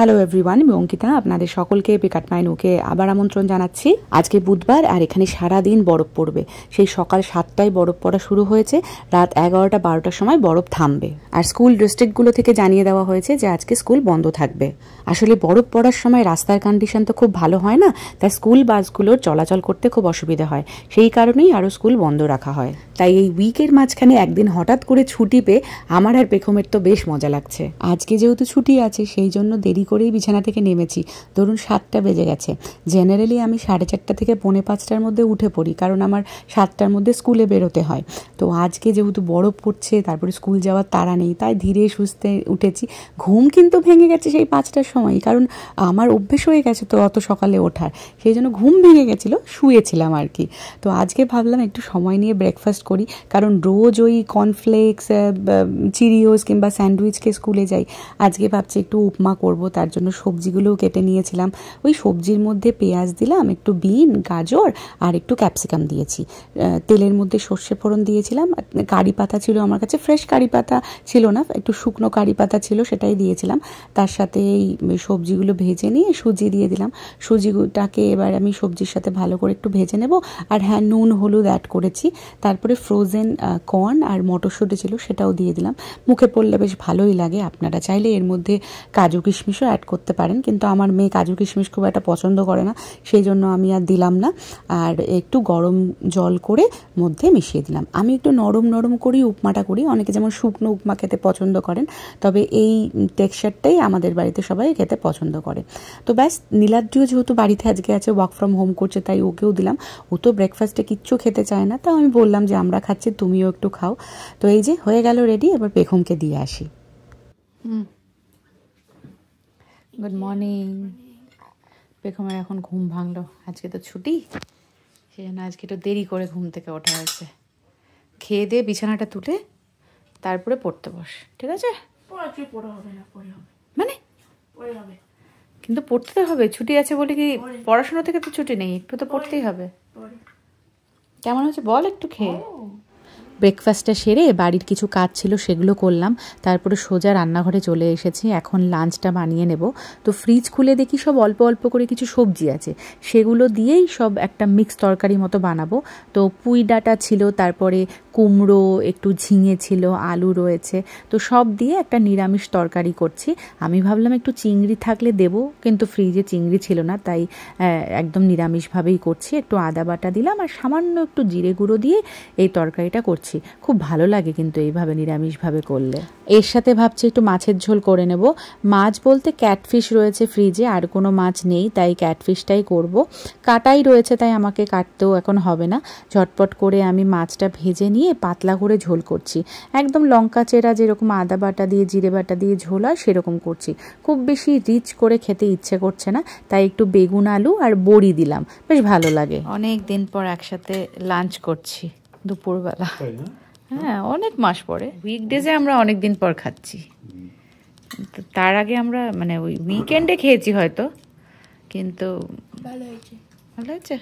Hello everyone, আমি অঙ্কিতা আপনাদের সকলকে পিকআপ মাই নুকে আবার আমন্ত্রণ জানাচ্ছি। আজকে বুধবার আর এখানে সারাদিন বরফ পড়বে। সেই সকাল 7টায় বরফ পড়া শুরু হয়েছে, রাত 11টা-12টার সময় বরফ থামবে। আর স্কুল ডিস্ট্রিক্টগুলো থেকে জানিয়ে দেওয়া হয়েছে যে আজকে স্কুল বন্ধ থাকবে। আসলে বরফ পড়ার সময় রাস্তার কন্ডিশন তো খুব ভালো হয় না, তাই স্কুল বাসগুলোর চলাচল করতে খুব অসুবিধা হয়। সেই কারণেই আরও স্কুল বন্ধ রাখা হয়। তাই এই উইকের মাঝখানে একদিন হঠাৎ করে ছুটি পেয়ে আমার আর পেখমের তো বেশ মজা লাগছে। আজকে যেহেতু ছুটি আছে সেই জন্য দেরি করেই বিছানা থেকে নেমেছি। ধরুন 7টা বেজে গেছে। জেনারেলি আমি 4:30 থেকে 4:45টার মধ্যে উঠে পড়ি, কারণ আমার 7টার মধ্যে স্কুলে বেরোতে হয়। তো আজকে যেহেতু বরফ পড়ছে, তারপরে স্কুল যাওয়ার তাড়া নেই, তাই ধীরে সুস্থে উঠেছি। ঘুম কিন্তু ভেঙে গেছে সেই 5টার সময়, কারণ আমার অভ্যেস হয়ে গেছে তো অত সকালে ওঠার, সেই জন্য ঘুম ভেঙে গেছিলো, শুয়েছিলাম আর কি। তো আজকে ভাবলাম একটু সময় নিয়ে ব্রেকফাস্ট করি, কারণ রোজ ওই কর্নফ্লেক্স, চিরিওস কিংবা স্যান্ডউইচকে স্কুলে যাই। আজকে ভাবছি একটু উপমা করব, তার জন্য সবজিগুলোও কেটে নিয়েছিলাম। ওই সবজির মধ্যে পেঁয়াজ দিলাম, একটু বিন, গাজর আর একটু ক্যাপসিকাম দিয়েছি। তেলের মধ্যে সর্ষে ফোড়ন দিয়েছিলাম। কারি পাতা ছিল আমার কাছে, ফ্রেশ কারি পাতা ছিল না, একটু শুকনো কারি পাতা ছিল, সেটাই দিয়েছিলাম। তার সাথে এই সবজিগুলো ভেজে নিয়ে সুজি দিয়ে দিলাম। সুজিটাকে এবার আমি সবজির সাথে ভালো করে একটু ভেজে নেব। আর হ্যাঁ, নুন হলুদ অ্যাড করেছি। তারপরে ফ্রোজেন কর্ন আর মটরশুঁটি ছিল, সেটাও দিয়ে দিলাম। মুখে পড়লে বেশ ভালোই লাগে। আপনারা চাইলে এর মধ্যে কাজু কিশমিশও অ্যাড করতে পারেন, কিন্তু আমার মেয়ে কাজু কিশমিশ খুব একটা পছন্দ করে না, সেই জন্য আমি আর দিলাম না। আর একটু গরম জল করে মধ্যে মিশিয়ে দিলাম। আমি একটু নরম নরম করেই উপমাটা করি, অনেকে যেমন শুকনো উপমা খেতে পছন্দ করেন, তবে এই টেক্সচারটাই আমাদের বাড়িতে সবাই খেতে পছন্দ করে। তো ব্যাস, নীলাদ্রিও যেহেতু বাড়িতে আজকে আছে, ওয়ার্ক ফ্রম হোম করছে, তাই ওকেও দিলাম। ও তো ব্রেকফাস্টে কিচ্ছু খেতে চায় না, তাও আমি বললাম যে আমরা খাচ্ছি, তুমিও একটু খাও। তো এই যে হয়ে গেল রেডি, এবার পেখমকে দিয়ে আসি। Good morning. পেখমের এখন ঘুম ভাঙলো, আজকে তো ছুটি, সেই জন্য আজকে একটু দেরি করে ঘুম থেকে ওঠা হয়েছে। খেয়ে দিয়ে বিছানাটা তুলে তারপরে পড়তে বস, ঠিক আছে? মানে কিন্তু পড়তে তো হবে, ছুটি আছে বলে কি পড়াশোনা থেকে তো ছুটি নেই, একটু তো পড়তেই হবে। কেমন হচ্ছে বল একটু খেয়ে। ব্রেকফাস্টটা সেরে বাড়ির কিছু কাজ ছিল সেগুলো করলাম, তারপরে সোজা রান্নাঘরে চলে এসেছি। এখন লাঞ্চটা বানিয়ে নেব। তো ফ্রিজ খুলে দেখি সব অল্প অল্প করে কিছু সবজি আছে, সেগুলো দিয়েই সব একটা মিক্স তরকারি মতো বানাবো। তো পুঁই ডাঁটা ছিল, তারপরে কুমড়ো, একটু ঝিঙে ছিল, আলু রয়েছে, তো সব দিয়ে একটা নিরামিষ তরকারি করছি। আমি ভাবলাম একটু চিংড়ি থাকলে দেব, কিন্তু ফ্রিজে চিংড়ি ছিল না, তাই একদম নিরামিষভাবেই করছি। একটু আদা বাটা দিলাম আর সামান্য একটু জিরে গুঁড়ো দিয়ে এই তরকারিটা করছি। খুব ভালো লাগে কিন্তু এইভাবে নিরামিষভাবে করলে। এর সাথে ভাবছি একটু মাছের ঝোল করে নেব। মাছ বলতে ক্যাটফিশ রয়েছে ফ্রিজে, আর কোনো মাছ নেই, তাই ক্যাটফিশটাই করব। কাটাই রয়েছে, তাই আমাকে কাটতেও এখন হবে না। ঝটপট করে আমি মাছটা ভেজে নিয়ে পাতলা করে ঝোল করছি। একদম লঙ্কা চেরা যেরকম আদা বাটা দিয়ে জিরে বাটা দিয়ে ঝোল হয় সেরকম করছি। খুব বেশি রিচ করে খেতে ইচ্ছে করছে না, তাই একটু বেগুন, আলু আর বড়ি দিলাম, বেশ ভালো লাগে। অনেক দিন পর একসাথে লাঞ্চ করছি দুপুরবেলা। হ্যাঁ, অনেক মাস পরে, উইকডেজে আমরা অনেক দিন পর খাচ্ছি। তার আগে আমরা মানে ওই উইকেন্ডে খেয়েছি হয়তো, কিন্তু ভালো হয়েছে।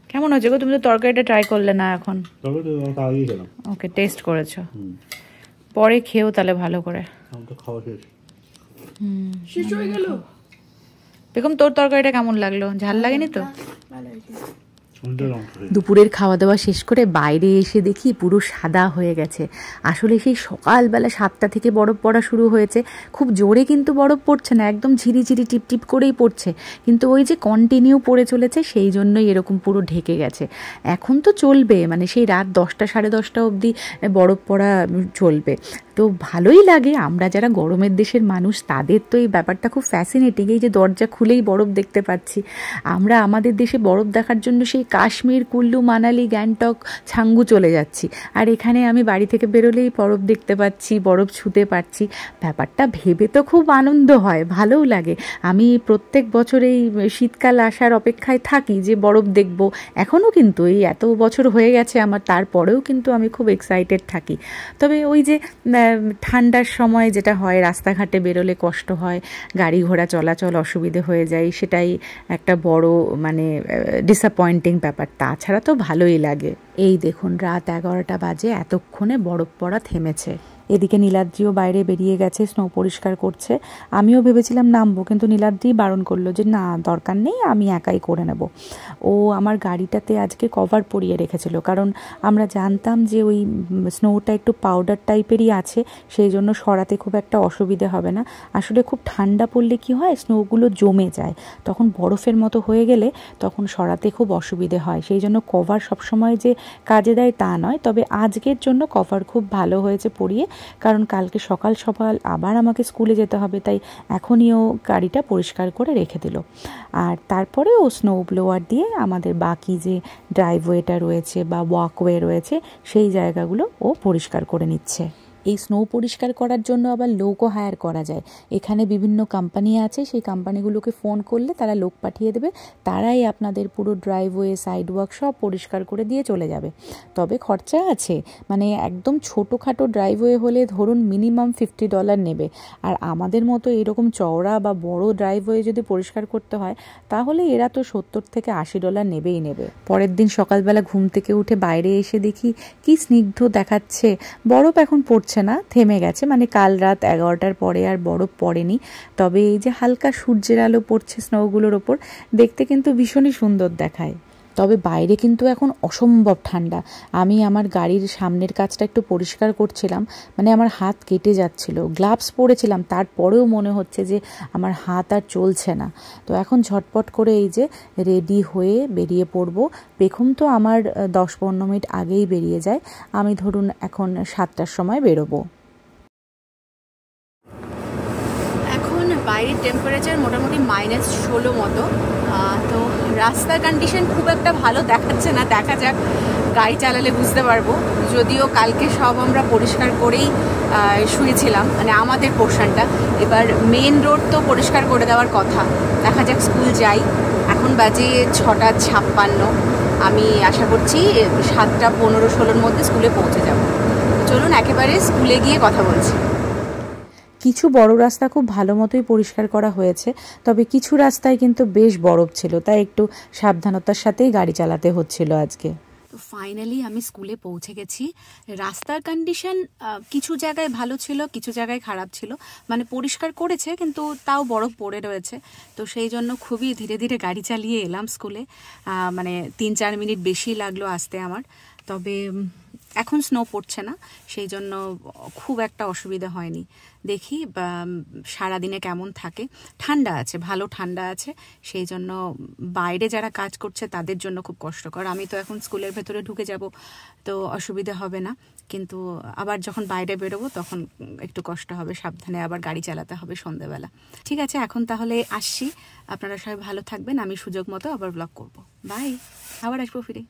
কেমন হয়েছে গো? তুমি তো তরকারিটা ট্রাই করলে না এখন। ওকে, টেস্ট করেছো, পরে খেয়েও তাহলে ভালো করে। বেগম, তোর তরকারিটা কেমন লাগলো? ঝাল লাগেনি তো? দুপুরের খাওয়া দাওয়া শেষ করে বাইরে এসে দেখি পুরো সাদা হয়ে গেছে। আসলে সেই সকালবেলা 7টা থেকে বরফ পড়া শুরু হয়েছে। খুব জোরে কিন্তু বরফ পড়ছে না, একদম ঝিরিঝিরি টিপটিপ করেই পড়ছে, কিন্তু ওই যে কন্টিনিউ পড়ে চলেছে, সেই জন্যই এরকম পুরো ঢেকে গেছে। এখন তো চলবে, মানে সেই রাত 10টা সাড়ে 10টা অবধি বরফ পড়া চলবে। তো ভালোই লাগে। আমরা যারা গরমের দেশের মানুষ, তাদের তো এই ব্যাপারটা খুব ফ্যাসিনেটিং। এই যে দরজা খুলেই বরফ দেখতে পাচ্ছি। আমরা আমাদের দেশে বরফ দেখার জন্য সেই কাশ্মীর, কুল্লু, মানালি, গ্যাংটক, ছাঙ্গু চলে যাচ্ছি, আর এখানে আমি বাড়ি থেকে বেরোলেই বরফ দেখতে পাচ্ছি, বরফ ছুঁতে পারছি। ব্যাপারটা ভেবে তো খুব আনন্দ হয়, ভালোও লাগে। আমি প্রত্যেক বছর এই শীতকাল আসার অপেক্ষায় থাকি যে বরফ দেখব। এখনও কিন্তু এই এত বছর হয়ে গেছে আমার, তারপরেও কিন্তু আমি খুব এক্সাইটেড থাকি। তবে ওই যে ঠান্ডার সময় যেটা হয়, রাস্তাঘাটে বেরোলে কষ্ট হয়, গাড়ি ঘোড়া চলাচল অসুবিধে হয়ে যায়, সেটাই একটা বড় মানে ডিসঅ্যাপয়েন্টিং ব্যাপার। তাছাড়া তো ভালোই লাগে। এই দেখুন, রাত 11টা বাজে, এতক্ষণে বরফ পড়া থেমেছে। এদিকে নীলাদ্রিও বাইরে বেরিয়ে গেছে, স্নো পরিষ্কার করছে। আমিও ভেবেছিলাম নামবো, কিন্তু নীলাদ্রি বারণ করলো যে না, দরকার নেই, আমি একাই করে নেব। ও আমার গাড়িটাতে আজকে কভার পরিয়ে রেখেছিল, কারণ আমরা জানতাম যে ওই স্নোটা একটু পাউডার টাইপেরই আছে, সেই জন্য সরাতে খুব একটা অসুবিধে হবে না। আসলে খুব ঠান্ডা পড়লে কি হয়, স্নোগুলো জমে যায়, তখন বরফের মতো হয়ে গেলে তখন সরাতে খুব অসুবিধে হয়। সেই জন্য কভার সবসময় যে কাজে দেয় তা নয়, তবে আজকের জন্য কভার খুব ভালো হয়েছে পরিয়ে, কারণ কালকে সকাল সকাল আবার আমাকে স্কুলে যেতে হবে, তাই এখনই ও গাড়িটা পরিষ্কার করে রেখে দিল। আর তারপরে ও স্নো ব্লোয়ার দিয়ে আমাদের বাকি যে ড্রাইভওয়েটা রয়েছে বা ওয়াকওয়ে রয়েছে সেই জায়গাগুলো ও পরিষ্কার করে নিচ্ছে। এই স্নো পরিষ্কার করার জন্য আবার লোকও হায়ার করা যায়। এখানে বিভিন্ন কোম্পানি আছে, সেই কোম্পানিগুলোকে ফোন করলে তারা লোক পাঠিয়ে দেবে, তারাই আপনাদের পুরো ড্রাইভওয়ে, সাইড ওয়াক সব পরিষ্কার করে দিয়ে চলে যাবে। তবে খরচা আছে, মানে একদম ছোটোখাটো ড্রাইভওয়ে হলে ধরুন মিনিমাম $50 নেবে, আর আমাদের মতো এরকম চওড়া বা বড় ড্রাইভওয়ে যদি পরিষ্কার করতে হয় তাহলে এরা তো $70 থেকে $80 নেবেই নেবে। পরের দিন সকালবেলা ঘুম থেকে উঠে বাইরে এসে দেখি কি স্নিগ্ধ দেখাচ্ছে। বরফ এখন পড়ছে না, থেমে গেছে, মানে কাল রাত 11টার পরে আর বরফ পড়েনি। তবে এই যে হালকা সূর্যের আলো পড়ছে স্নোগুলোর ওপর, দেখতে কিন্তু ভীষণই সুন্দর দেখায়। তবে বাইরে কিন্তু এখন অসম্ভব ঠান্ডা। আমি আমার গাড়ির সামনের কাজটা একটু পরিষ্কার করছিলাম, মানে আমার হাত কেটে যাচ্ছিল, গ্লাভস পরেছিলাম, তারপরেও মনে হচ্ছে যে আমার হাত আর চলছে না। তো এখন ঝটপট করে এই যে রেডি হয়ে বেরিয়ে পড়বো। পেখম তো আমার 10-15 মিনিট আগেই বেরিয়ে যায়, আমি ধরুন এখন 7টার সময় বেরোবো। এখন বাইরের টেম্পারেচার মোটামুটি -16 মতো। তো রাস্তার কন্ডিশন খুব একটা ভালো দেখাচ্ছে না, দেখা যাক, গাড়ি চালালে বুঝতে পারবো। যদিও কালকে সব আমরা পরিষ্কার করেই শুয়েছিলাম, মানে আমাদের পোর্শনটা। এবার মেন রোড তো পরিষ্কার করে দেওয়ার কথা, দেখা যাক স্কুল যাই। এখন বাজে 6:56, আমি আশা করছি 7:15-16 মধ্যে স্কুলে পৌঁছে যাব। চলুন একেবারে স্কুলে গিয়ে কথা বলছি। কিছু বড় রাস্তা খুব ভালো মতোই পরিষ্কার করা হয়েছে, তবে কিছু রাস্তায় কিন্তু বেশ বরফ ছিল, তাই একটু সাবধানতার সাথেই গাড়ি চালাতে হচ্ছিল আজকে। তো ফাইনালি আমি স্কুলে পৌঁছে গেছি। রাস্তার কন্ডিশন কিছু জায়গায় ভালো ছিল, কিছু জায়গায় খারাপ ছিল, মানে পরিষ্কার করেছে কিন্তু তাও বরফ পড়ে রয়েছে। তো সেই জন্য খুবই ধীরে ধীরে গাড়ি চালিয়ে এলাম স্কুলে, মানে 3-4 মিনিট বেশি লাগলো আসতে আমার। তবে এখন স্নো পড়ছে না, সেই জন্য খুব একটা অসুবিধা হয়নি। দেখি সারাদিনে কেমন থাকে। ঠান্ডা আছে, ভালো ঠান্ডা আছে, সেই জন্য বাইরে যারা কাজ করছে তাদের জন্য খুব কষ্টকর। আমি তো এখন স্কুলের ভেতরে ঢুকে যাব, তো অসুবিধা হবে না, কিন্তু আবার যখন বাইরে বেরোবো তখন একটু কষ্ট হবে, সাবধানে আবার গাড়ি চালাতে হবে সন্ধ্যেবেলা। ঠিক আছে, এখন তাহলে আসছি। আপনারা সবাই ভালো থাকবেন, আমি সুযোগ মতো আবার ব্লগ করব। বাই, আবার আসবো ফিরে।